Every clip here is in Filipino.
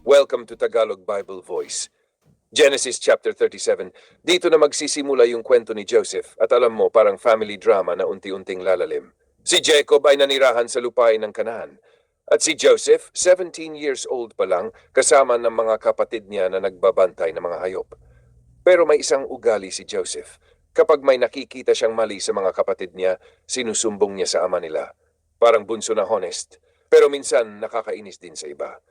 Welcome to Tagalog Bible Voice. Genesis chapter 37. Dito na magsisimula yung kwento ni Joseph at alam mo parang family drama na unti-unting lalalim. Si Jacob ay nanirahan sa lupain ng Kanaan. At si Joseph, 17 years old pa lang, kasama ng mga kapatid niya na nagbabantay ng mga hayop. Pero may isang ugali si Joseph. Kapag may nakikita siyang mali sa mga kapatid niya, sinusumbong niya sa ama nila. Parang bunso na honest. Pero minsan nakakainis din sa iba.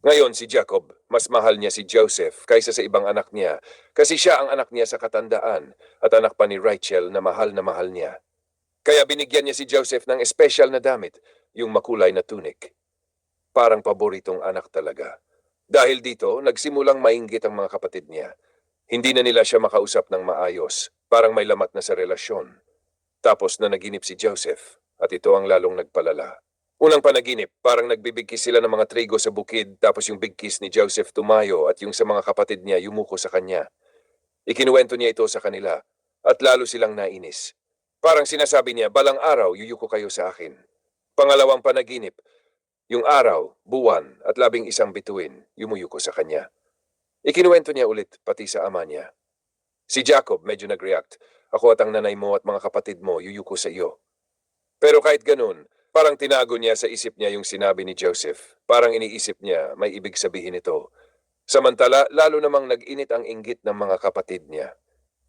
Ngayon si Jacob, mas mahal niya si Joseph kaysa sa ibang anak niya kasi siya ang anak niya sa katandaan at anak pa ni Rachel na mahal niya. Kaya binigyan niya si Joseph ng espesyal na damit, yung makulay na tunic. Parang paboritong anak talaga. Dahil dito, nagsimulang mainggit ang mga kapatid niya. Hindi na nila siya makausap ng maayos, parang may lamat na sa relasyon. Tapos na naginip si Joseph at ito ang lalong nagpalala. Unang panaginip, parang nagbibigkis sila ng mga trigo sa bukid tapos yung bigkis ni Joseph tumayo at yung sa mga kapatid niya yumuko sa kanya. Ikinuwento niya ito sa kanila at lalo silang nainis. Parang sinasabi niya, balang araw yuyuko kayo sa akin. Pangalawang panaginip, yung araw, buwan at 11 bituin yumuyuko sa kanya. Ikinuwento niya ulit pati sa ama niya. Si Jacob medyo nag-react, ako at ang nanay mo at mga kapatid mo yuyuko sa iyo. Pero kahit ganun, parang tinago niya sa isip niya yung sinabi ni Joseph. Parang iniisip niya may ibig sabihin ito. Samantala, lalo namang nag-init ang inggit ng mga kapatid niya.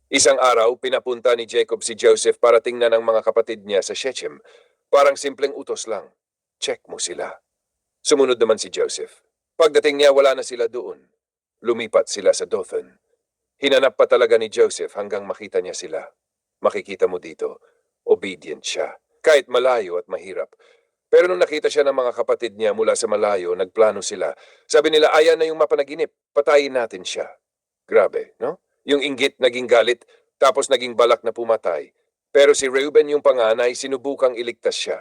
Isang araw, pinapunta ni Jacob si Joseph para tingnan ang mga kapatid niya sa Shechem. Parang simpleng utos lang. Check mo sila. Sumunod naman si Joseph. Pagdating niya, wala na sila doon. Lumipat sila sa Dothan. Hinanap pa talaga ni Joseph hanggang makita niya sila. Makikita mo dito, obedient siya. Kahit malayo at mahirap. Pero nung nakita siya ng mga kapatid niya mula sa malayo, nagplano sila. Sabi nila, ayan na yung mapanaginip, patayin natin siya. Grabe, no? Yung inggit naging galit, tapos naging balak na pumatay. Pero si Reuben yung panganay, sinubukang iligtas siya.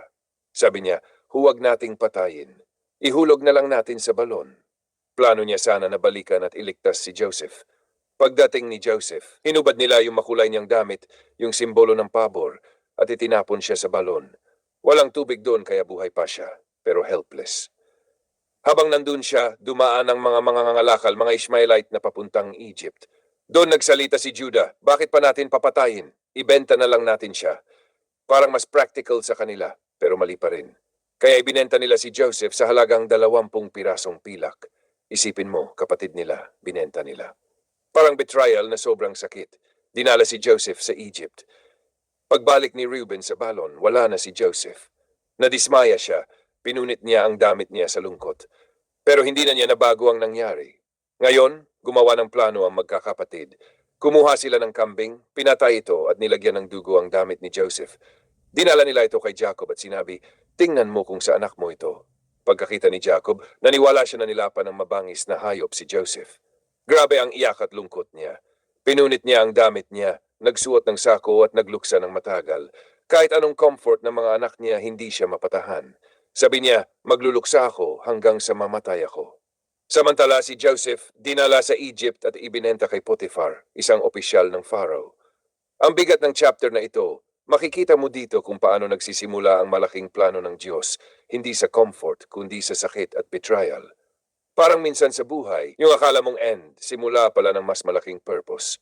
Sabi niya, huwag nating patayin. Ihulog na lang natin sa balon. Plano niya sana na balikan at iligtas si Joseph. Pagdating ni Joseph, hinubad nila yung makulay niyang damit, yung simbolo ng pabor, at itinapon siya sa balon. Walang tubig doon kaya buhay pa siya, pero helpless. Habang nandun siya, dumaan ang mga mangangalakal, mga Ishmaelite na papuntang Egypt. Doon nagsalita si Judah, bakit pa natin papatayin? Ibenta na lang natin siya. Parang mas practical sa kanila, pero mali pa rin. Kaya ibinenta nila si Joseph sa halagang 20 pirasong pilak. Isipin mo, kapatid nila, binenta nila. Parang betrayal na sobrang sakit. Dinala si Joseph sa Egypt. Pagbalik ni Reuben sa balon, wala na si Joseph. Nadismaya siya, pinunit niya ang damit niya sa lungkot. Pero hindi na niya nabago ang nangyari. Ngayon, gumawa ng plano ang magkakapatid. Kumuha sila ng kambing, pinatay ito at nilagyan ng dugo ang damit ni Joseph. Dinala nila ito kay Jacob at sinabi, tingnan mo kung sa anak mo ito. Pagkakita ni Jacob, naniwala siya na nilapan ng mabangis na hayop si Joseph. Grabe ang iyak at lungkot niya. Pinunit niya ang damit niya, nagsuot ng sako at nagluksa ng matagal. Kahit anong comfort ng mga anak niya, hindi siya mapatahan. Sabi niya, magluluksa ako hanggang sa mamatay ako. Samantala si Joseph, dinala sa Egypt at ibinenta kay Potiphar, isang opisyal ng Pharaoh. Ang bigat ng chapter na ito, makikita mo dito kung paano nagsisimula ang malaking plano ng Diyos, hindi sa comfort, kundi sa sakit at betrayal. Parang minsan sa buhay, yung akala mong end, simula pala ng mas malaking purpose.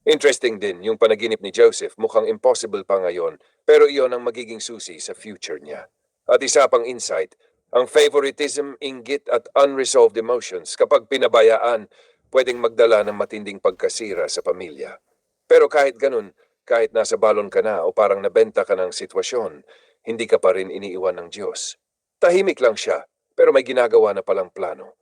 Interesting din, yung panaginip ni Joseph mukhang impossible pa ngayon, pero iyon ang magiging susi sa future niya. At isa pang insight, ang favoritism, inggit at unresolved emotions kapag pinabayaan, pwedeng magdala ng matinding pagkasira sa pamilya. Pero kahit ganun, kahit nasa balon ka na o parang nabenta ka ng sitwasyon, hindi ka pa rin iniiwan ng Diyos. Tahimik lang siya, pero may ginagawa na palang plano.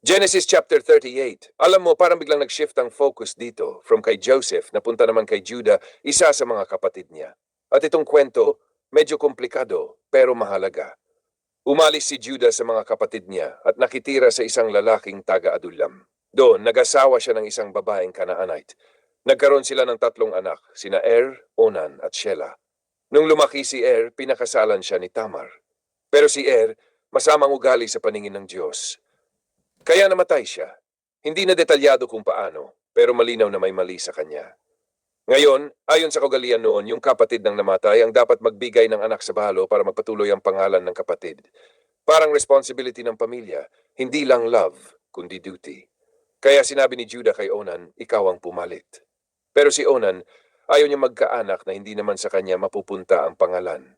Genesis chapter 38. Alam mo, parang biglang nag-shift ang focus dito from kay Joseph napunta naman kay Judah, isa sa mga kapatid niya. At itong kwento, medyo komplikado pero mahalaga. Umalis si Judah sa mga kapatid niya at nakitira sa isang lalaking taga-Adulam. Doon, nag-asawa siya ng isang babaeng Canaanite. Nagkaroon sila ng 3 anak, sina Onan at Shelah. Nung lumaki si pinakasalan siya ni Tamar. Pero si masamang ugali sa paningin ng Diyos. Kaya namatay siya. Hindi na detalyado kung paano, pero malinaw na may mali sa kanya. Ngayon, ayon sa kaugalian noon, yung kapatid ng namatay ang dapat magbigay ng anak sa balo para magpatuloy ang pangalan ng kapatid. Parang responsibility ng pamilya, hindi lang love, kundi duty. Kaya sinabi ni Judah kay Onan, ikaw ang pumalit. Pero si Onan, ayaw niya magkaanak na hindi naman sa kanya mapupunta ang pangalan.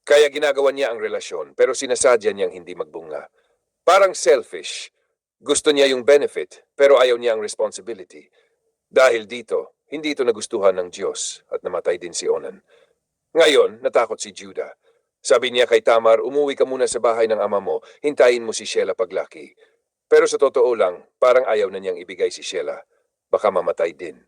Kaya ginagawa niya ang relasyon, pero sinasadya niyang hindi magbunga. Parang selfish. Gusto niya yung benefit, pero ayaw niya ang responsibility. Dahil dito, hindi ito nagustuhan ng Diyos at namatay din si Onan. Ngayon, natakot si Judah. Sabi niya kay Tamar, umuwi ka muna sa bahay ng ama mo, hintayin mo si Sheila paglaki. Pero sa totoo lang, parang ayaw na niyang ibigay si Sheila. Baka mamatay din.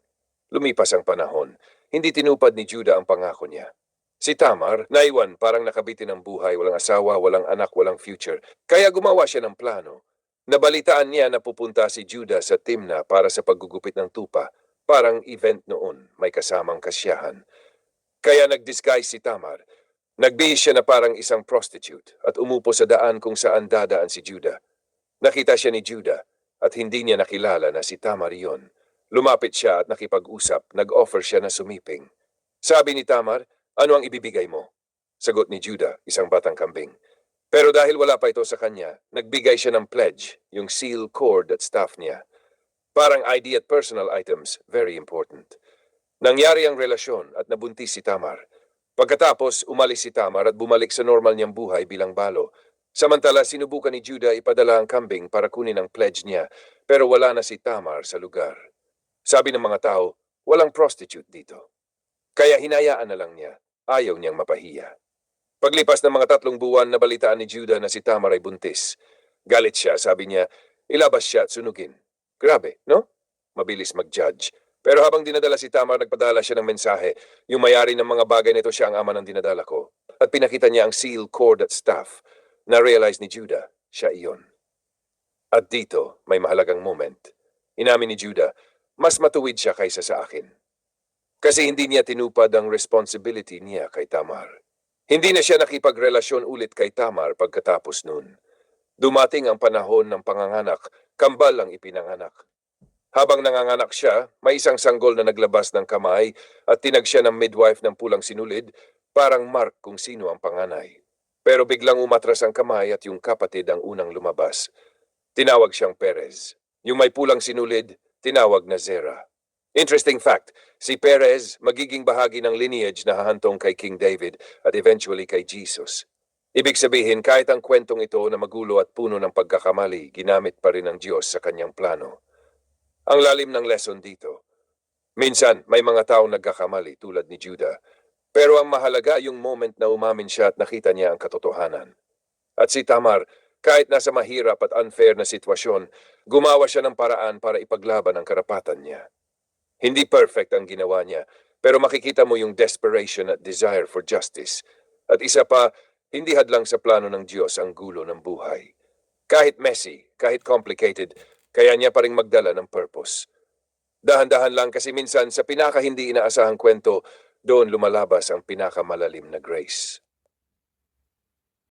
Lumipas ang panahon. Hindi tinupad ni Judah ang pangako niya. Si Tamar, naiwan parang nakabitin ng buhay, walang asawa, walang anak, walang future. Kaya gumawa siya ng plano. Nabalitaan niya na pupunta si Judah sa Timna para sa paggugupit ng tupa. Parang event noon, may kasamang kasyahan. Kaya nag-disguise si Tamar. Nagbihis siya na parang isang prostitute at umupo sa daan kung saan dadaan si Judah. Nakita siya ni Judah at hindi niya nakilala na si Tamar iyon. Lumapit siya at nakipag-usap, nag-offer siya na sumiping. Sabi ni Tamar, ano ang ibibigay mo? Sagot ni Judah, isang batang kambing. Pero dahil wala pa ito sa kanya, nagbigay siya ng pledge, yung seal cord at staff niya. Parang ID at personal items, very important. Nangyari ang relasyon at nabuntis si Tamar. Pagkatapos, umalis si Tamar at bumalik sa normal niyang buhay bilang balo. Samantala, sinubukan ni Judah ipadala ang kambing para kunin ang pledge niya, pero wala na si Tamar sa lugar. Sabi ng mga tao, walang prostitute dito. Kaya hinayaan na lang niya. Ayaw niyang mapahiya. Paglipas ng mga 3 buwan, nabalitaan ni Judah na si Tamar ay buntis. Galit siya, sabi niya, ilabas siya at sunugin. Grabe, no? Mabilis mag-judge. Pero habang dinadala si Tamar, nagpadala siya ng mensahe. Yung may-ari ng mga bagay nito siya ang ama ng dinadala ko. At pinakita niya ang seal, cord at staff. Na-realize ni Judah, siya iyon. At dito, may mahalagang moment. Inamin ni Judah, mas matuwid siya kaysa sa akin. Kasi hindi niya tinupad ang responsibility niya kay Tamar. Hindi na siya nakipagrelasyon ulit kay Tamar pagkatapos nun. Dumating ang panahon ng panganganak, kambal ang ipinanganak. Habang nanganganak siya, may isang sanggol na naglabas ng kamay at tinag siya ng midwife ng pulang sinulid, parang mark kung sino ang panganay. Pero biglang umatras ang kamay at yung kapatid ang unang lumabas. Tinawag siyang Perez. Yung may pulang sinulid, tinawag na Zerah. Interesting fact, si Perez magiging bahagi ng lineage na hahantong kay King David at eventually kay Jesus. Ibig sabihin, kahit ang kwentong ito na magulo at puno ng pagkakamali, ginamit pa rin ng Diyos sa kanyang plano. Ang lalim ng lesson dito. Minsan, may mga taong nagkakamali tulad ni Judah. Pero ang mahalaga yung moment na umamin siya at nakita niya ang katotohanan. At si Tamar, kahit nasa mahirap at unfair na sitwasyon, gumawa siya ng paraan para ipaglaban ang karapatan niya. Hindi perfect ang ginawa niya, pero makikita mo yung desperation at desire for justice. At isa pa, hindi hadlang sa plano ng Diyos ang gulo ng buhay. Kahit messy, kahit complicated, kaya niya pa ring magdala ng purpose. Dahan-dahan lang kasi minsan sa pinaka hindi inaasahang kwento, doon lumalabas ang pinakamalalim na grace.